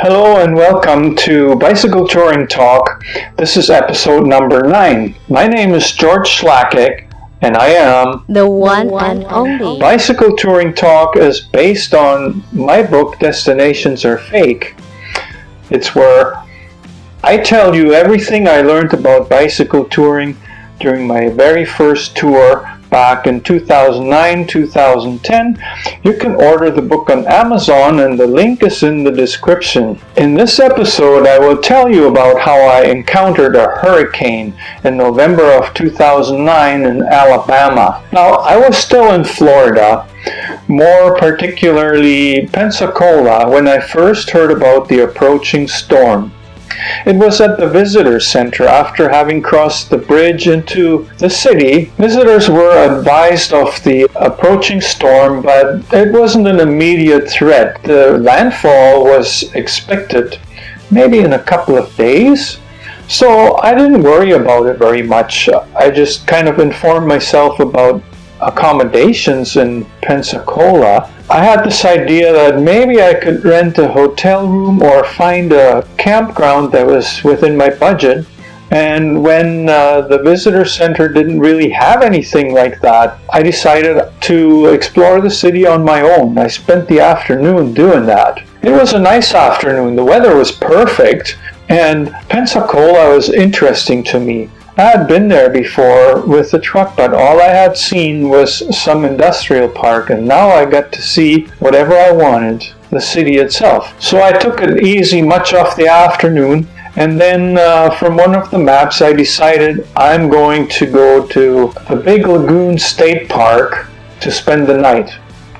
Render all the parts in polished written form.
Hello and welcome to Bicycle Touring Talk. This is episode number 9. My name is George Schlacek and I am the one and only. Bicycle Touring Talk is based on my book Destinations Are Fake. It's where I tell you everything I learned about bicycle touring during my very first tour back in 2009-2010. You can order the book on Amazon and the link is in the description. In this episode, I will tell you about how I encountered a hurricane in November of 2009 in Alabama. Now, I was still in Florida, more particularly Pensacola, when I first heard about the approaching storm. It was at the visitor center after having crossed the bridge into the city. Visitors were advised of the approaching storm, but it wasn't an immediate threat. The landfall was expected maybe in a couple of days. So I didn't worry about it very much. I just kind of informed myself about accommodations in Pensacola. I had this idea that maybe I could rent a hotel room or find a campground that was within my budget. And when the visitor center didn't really have anything like that, I decided to explore the city on my own. I spent the afternoon doing that. It was a nice afternoon. The weather was perfect, and Pensacola was interesting to me. I had been there before with the truck, but all I had seen was some industrial park, and now I got to see whatever I wanted, the city itself. So I took it easy much of the afternoon, and then from one of the maps I decided I'm going to go to the Big Lagoon State Park to spend the night.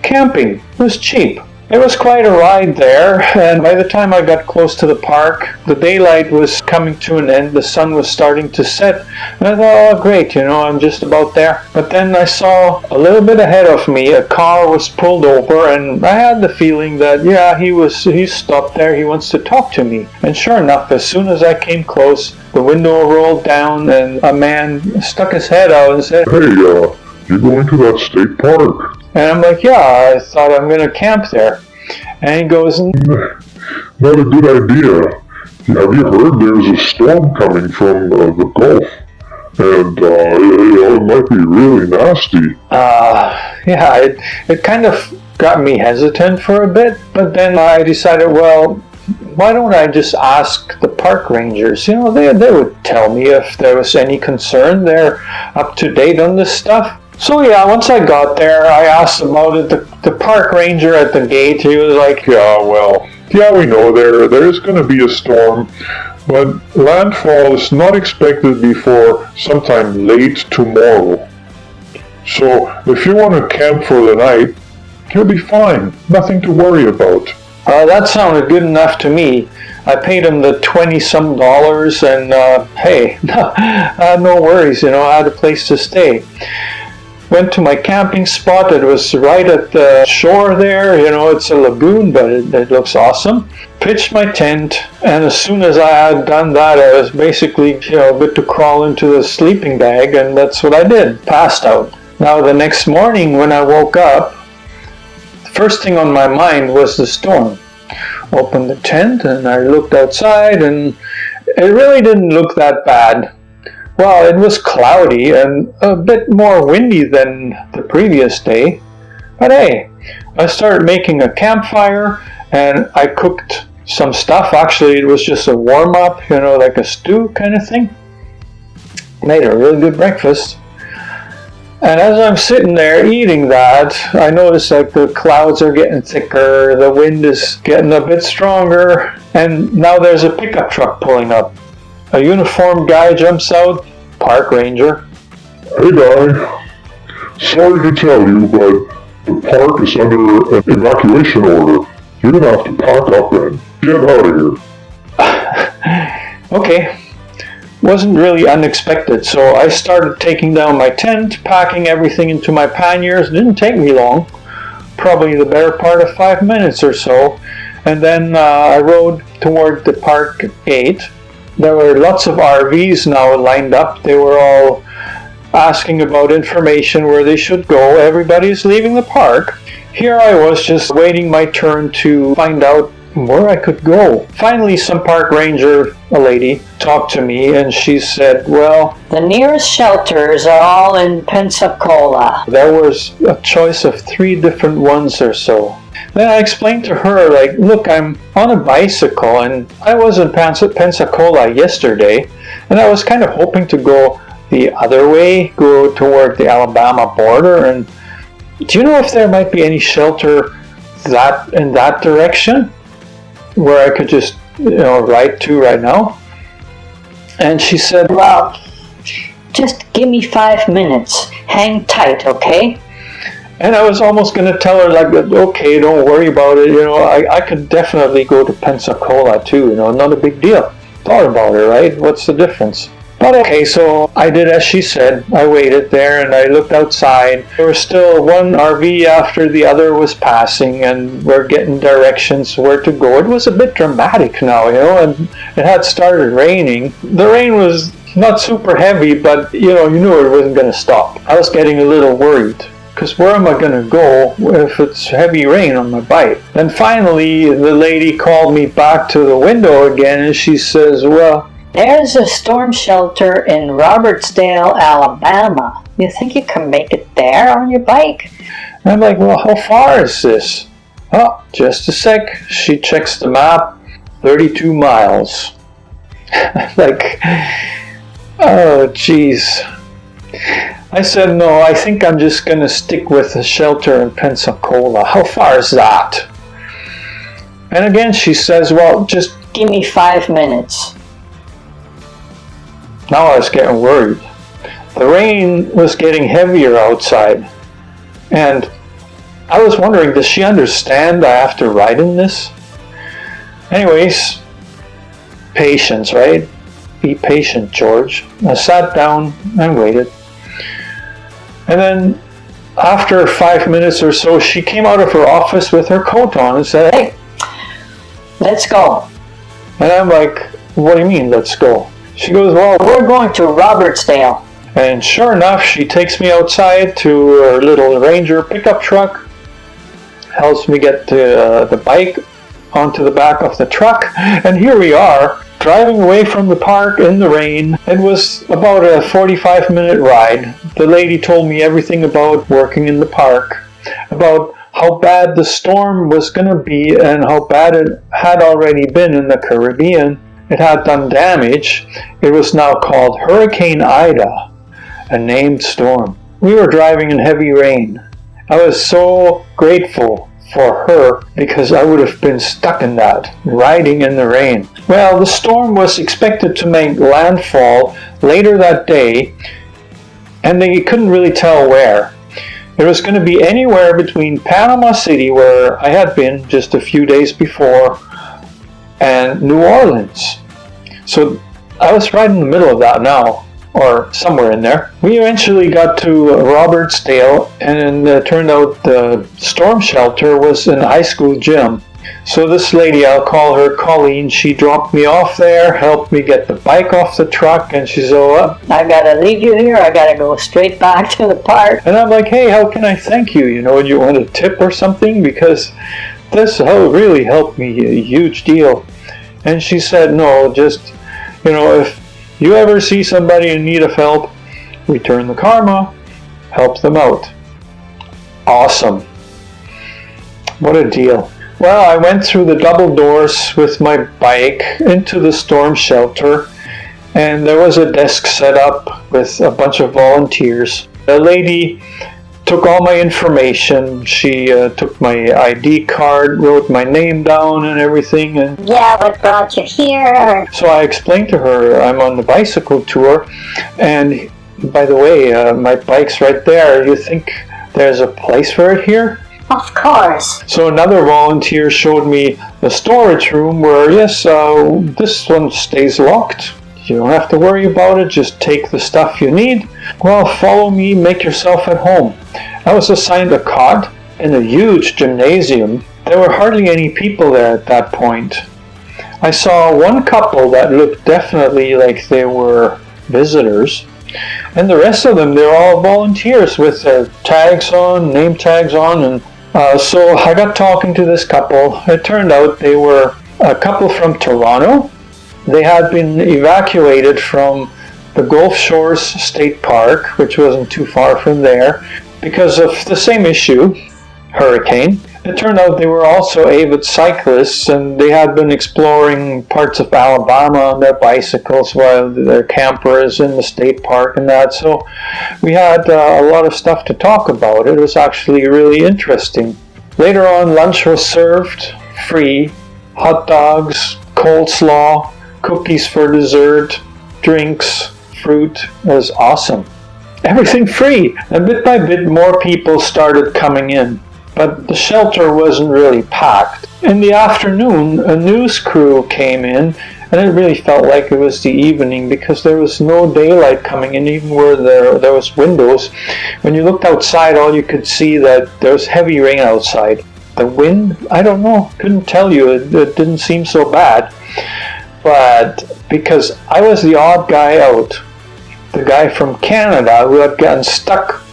Camping was cheap. It was quite a ride there, and by the time I got close to the park, the daylight was coming to an end, the sun was starting to set, and I thought, oh great, I'm just about there. But then I saw a little bit ahead of me, a car was pulled over, and I had the feeling that, he stopped there, he wants to talk to me. And sure enough, as soon as I came close, the window rolled down, and a man stuck his head out and said, "Hey, you going to that state park?" And I'm like, yeah, I thought I'm going to camp there. And he goes, "Not a good idea. Have you heard there's a storm coming from the Gulf? And, it might be really nasty." It kind of got me hesitant for a bit. But then I decided, well, why don't I just ask the park rangers? They would tell me if there was any concern. They're up to date on this stuff. So once I got there, I asked about it. The park ranger at the gate, he was like, we know there is going to be a storm, but landfall is not expected before sometime late tomorrow. So if you want to camp for the night, you'll be fine. Nothing to worry about." That sounded good enough to me. I paid him the $20-some, and hey, no worries, I had a place to stay. Went to my camping spot. It was right at the shore there. It's a lagoon, but it looks awesome. Pitched my tent, and as soon as I had done that, I was basically, good to crawl into the sleeping bag, and that's what I did. Passed out. Now, the next morning when I woke up, the first thing on my mind was the storm. Opened the tent, and I looked outside, and it really didn't look that bad. Well, it was cloudy and a bit more windy than the previous day. But hey, I started making a campfire and I cooked some stuff. Actually, it was just a warm-up, like a stew kind of thing. Made a really good breakfast. And as I'm sitting there eating that, I noticed the clouds are getting thicker, the wind is getting a bit stronger, and now there's a pickup truck pulling up. A uniformed guy jumps out, park ranger. "Hey guy, sorry to tell you, but the park is under an evacuation order. You're gonna have to pack up and get out of here." Okay. Wasn't really unexpected, so I started taking down my tent, packing everything into my panniers. It didn't take me long, probably the better part of 5 minutes or so. And then I rode toward the park gate. There were lots of RVs now lined up. They were all asking about information where they should go. Everybody's leaving the park. Here I was just waiting my turn to find out where I could go. Finally, some park ranger, a lady, talked to me and she said, well, the nearest shelters are all in Pensacola. There was a choice of 3 different ones or so. Then I explained to her, like, look, I'm on a bicycle and I was in Pensacola yesterday and I was kind of hoping to go the other way, go toward the Alabama border, and do you know if there might be any shelter in that direction where I could just, ride to right now? And she said, well, just give me 5 minutes. Hang tight, okay? And I was almost going to tell her, like, okay, don't worry about it. I could definitely go to Pensacola too, not a big deal. Thought about it, right? What's the difference? But okay, so I did as she said. I waited there and I looked outside. There was still one RV after the other was passing and we're getting directions where to go. It was a bit dramatic now, and it had started raining. The rain was not super heavy, but you knew it wasn't going to stop. I was getting a little worried, because where am I going to go if it's heavy rain on my bike? Then finally the lady called me back to the window again and she says, well, there's a storm shelter in Robertsdale, Alabama. You think you can make it there on your bike? And I'm like, well, how far is this? Oh, just a sec. She checks the map. 32 miles. Like, oh, jeez. I said, no, I think I'm just going to stick with the shelter in Pensacola. How far is that? And again, she says, well, just give me 5 minutes. Now I was getting worried. The rain was getting heavier outside. And I was wondering, does she understand I have to ride in this? Anyways, patience, right? Be patient, George. I sat down and waited. And then after 5 minutes or so, she came out of her office with her coat on and said, hey, let's go. And I'm like, what do you mean, let's go? She goes, well, we're going to Robertsdale. And sure enough, she takes me outside to her little Ranger pickup truck, helps me get the bike onto the back of the truck, and here we are, driving away from the park in the rain. It was about a 45-minute ride. The lady told me everything about working in the park, about how bad the storm was going to be and how bad it had already been in the Caribbean. It had done damage. It was now called Hurricane Ida, a named storm. We were driving in heavy rain. I was so grateful for her because I would have been stuck in that, riding in the rain. Well, the storm was expected to make landfall later that day, and they couldn't really tell where. It was going to be anywhere between Panama City, where I had been just a few days before, and New Orleans. So I was right in the middle of that now, or somewhere in there. We eventually got to Robertsdale, and it turned out the storm shelter was an high school gym. So this lady, I'll call her Colleen, she dropped me off there, helped me get the bike off the truck, and she said, oh, I gotta leave you here, I gotta go straight back to the park. And I'm like, hey, how can I thank you? Do you want a tip or something? Because this really helped me a huge deal. And she said, no, just, if you ever see somebody in need of help, return the karma, help them out. Awesome. What a deal. Well, I went through the double doors with my bike into the storm shelter, and there was a desk set up with a bunch of volunteers. The lady took all my information. She took my ID card, wrote my name down and everything. And yeah, what brought you here? So I explained to her I'm on the bicycle tour, and by the way, my bike's right there. You think there's a place for it here? Of course. So another volunteer showed me the storage room where, yes, this one stays locked. You don't have to worry about it, just take the stuff you need. Well, follow me, make yourself at home. I was assigned a cot in a huge gymnasium. There were hardly any people there at that point. I saw one couple that looked definitely like they were visitors, and the rest of them, they're all volunteers with their tags on, name tags on, and So I got talking to this couple. It turned out they were a couple from Toronto. They had been evacuated from the Gulf Shores State Park, which wasn't too far from there, because of the same issue, hurricane. It turned out they were also avid cyclists, and they had been exploring parts of Alabama on their bicycles while their camper is in the state park and that. So we had a lot of stuff to talk about. It was actually really interesting. Later on, lunch was served free. Hot dogs, coleslaw, cookies for dessert, drinks, fruit. It was awesome. Everything free. And bit by bit, more people started coming in. But the shelter wasn't really packed. In the afternoon, a news crew came in, and it really felt like it was the evening because there was no daylight coming in, even where there was windows. When you looked outside, all you could see that there was heavy rain outside. The wind, I don't know, couldn't tell you. It didn't seem so bad. But because I was the odd guy out, the guy from Canada who had gotten stuck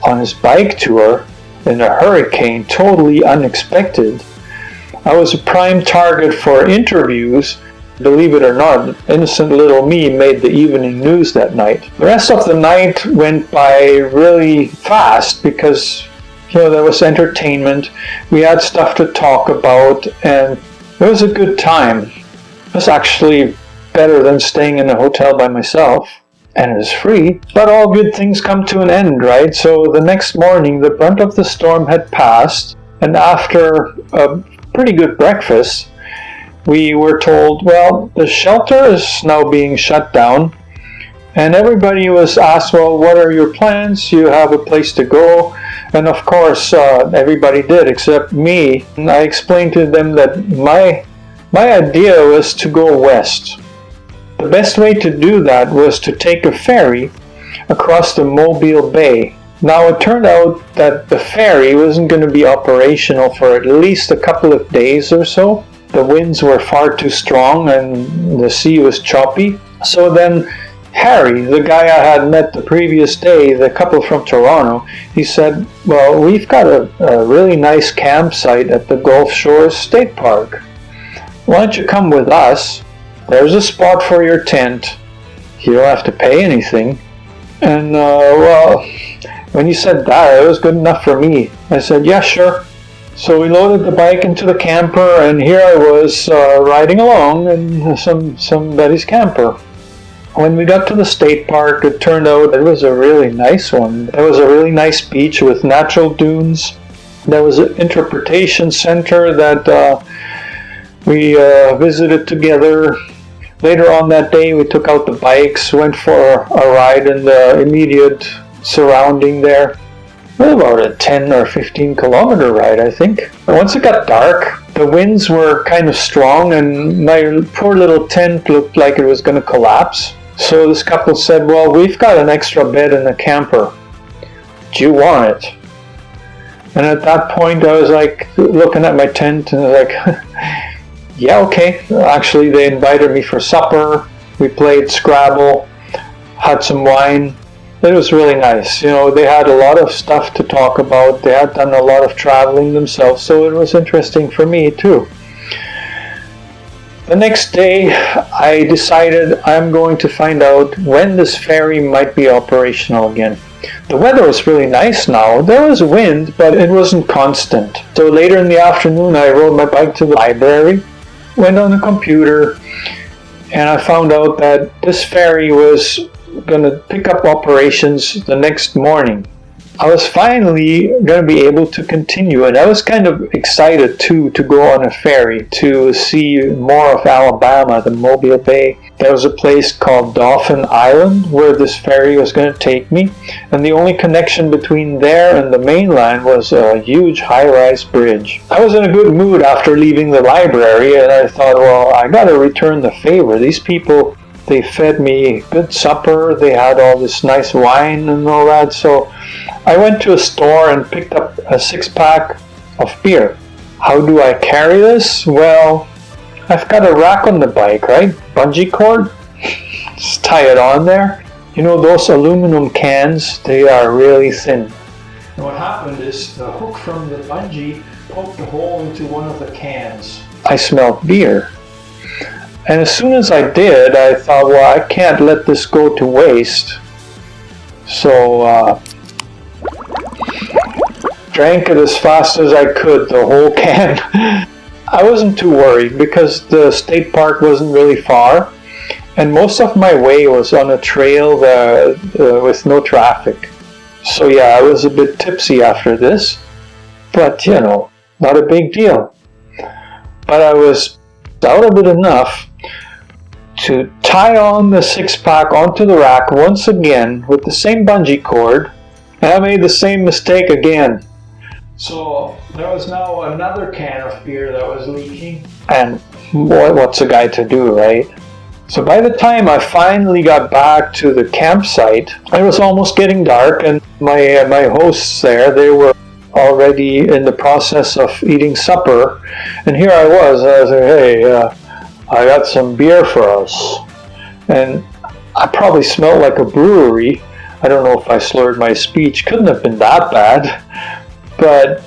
on his bike tour in a hurricane, totally unexpected, I was a prime target for interviews. Believe it or not, innocent little me made the evening news that night. The rest of the night went by really fast because there was entertainment, we had stuff to talk about, and it was a good time. It was actually better than staying in a hotel by myself, and it was free. But all good things come to an end, right? So the next morning, the brunt of the storm had passed, and after a pretty good breakfast, we were told, well, the shelter is now being shut down, and everybody was asked, well, what are your plans? You have a place to go? And of course, everybody did except me. And I explained to them that my idea was to go west. The best way to do that was to take a ferry across the Mobile Bay. Now it turned out that the ferry wasn't going to be operational for at least a couple of days or so. The winds were far too strong and the sea was choppy. So then Harry, the guy I had met the previous day, the couple from Toronto, he said, well, we've got a really nice campsite at the Gulf Shores State Park. Why don't you come with us? There's a spot for your tent. You don't have to pay anything. And, well, when you said that, it was good enough for me. I said, yeah, sure. So we loaded the bike into the camper, and here I was riding along in somebody's camper. When we got to the state park, it turned out it was a really nice one. There was a really nice beach with natural dunes. There was an interpretation center that we visited together. Later on that day, we took out the bikes, went for a ride in the immediate surrounding there. About a 10 or 15 kilometer ride, I think. Once it got dark, the winds were kind of strong and my poor little tent looked like it was going to collapse. So this couple said, well, we've got an extra bed in the camper. Do you want it? And at that point, I was like looking at my tent and I was like, yeah, okay. Actually, they invited me for supper. We played Scrabble, had some wine. It was really nice. They had a lot of stuff to talk about. They had done a lot of traveling themselves, so it was interesting for me too. The next day, I decided I'm going to find out when this ferry might be operational again. The weather was really nice now. There was wind, but it wasn't constant. So later in the afternoon, I rode my bike to the library, went on the computer, and I found out that this ferry was going to pick up operations the next morning. I was finally going to be able to continue, and I was kind of excited too to go on a ferry to see more of Alabama, the Mobile Bay. There was a place called Dauphin Island where this ferry was going to take me, and the only connection between there and the mainland was a huge high-rise bridge. I was in a good mood after leaving the library, and I thought, well, I got to return the favor. These people, they fed me good supper, they had all this nice wine and all that, so I went to a store and picked up a 6-pack of beer. How do I carry this? Well, I've got a rack on the bike, right? Bungee cord. Just tie it on there. Those aluminum cans, they are really thin. And what happened is the hook from the bungee poked a hole into one of the cans. I smelled beer. And as soon as I did, I thought, well, I can't let this go to waste. So, drank it as fast as I could, the whole can. I wasn't too worried because the state park wasn't really far. And most of my way was on a trail with no traffic. So yeah, I was a bit tipsy after this. But, you know, not a big deal. But I was out of it enough to tie on the six-pack onto the rack once again with the same bungee cord, and I made the same mistake again. So there was now another can of beer that was leaking, and boy, what's a guy to do, right? So by the time I finally got back to the campsite, it was almost getting dark, and my hosts there, they were already in the process of eating supper, and here I was like, hey, I got some beer for us. And I probably smelled like a brewery. I don't know if I slurred my speech. Couldn't have been that bad. But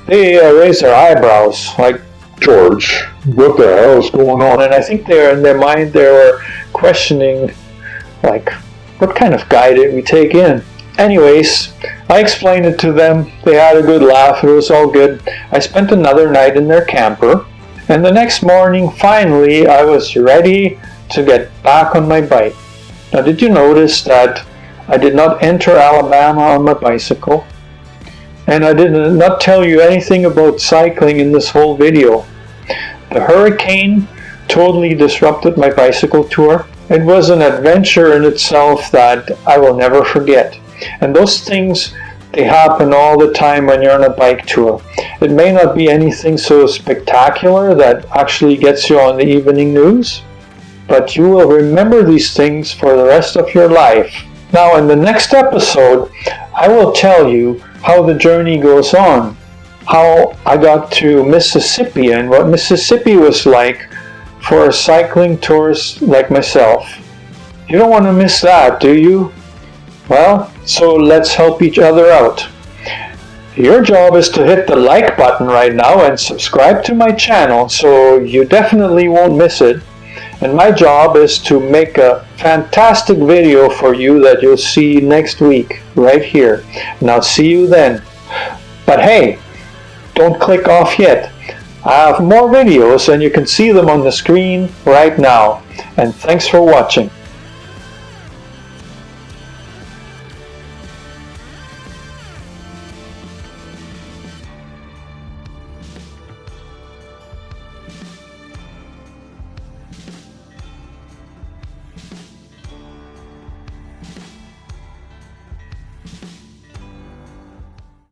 they raised their eyebrows like, George, what the hell is going on? and I think in their mind they were questioning, like, what kind of guy did we take in? Anyways, I explained it to them. They had a good laugh. It was all good. I spent another night in their camper. And the next morning, finally, I was ready to get back on my bike. Now, did you notice that I did not enter Alabama on my bicycle? And I did not tell you anything about cycling in this whole video. The hurricane totally disrupted my bicycle tour. It was an adventure in itself that I will never forget. And those things, they happen all the time when you're on a bike tour. It may not be anything so spectacular that actually gets you on the evening news, but you will remember these things for the rest of your life. Now, in the next episode, I will tell you how the journey goes on, how I got to Mississippi and what Mississippi was like for a cycling tourist like myself. You don't want to miss that, do you? Well, so let's help each other out. Your job is to hit the like button right now and subscribe to my channel so you definitely won't miss it. And my job is to make a fantastic video for you that you'll see next week right here. And I'll see you then. But hey, don't click off yet. I have more videos and you can see them on the screen right now. And thanks for watching.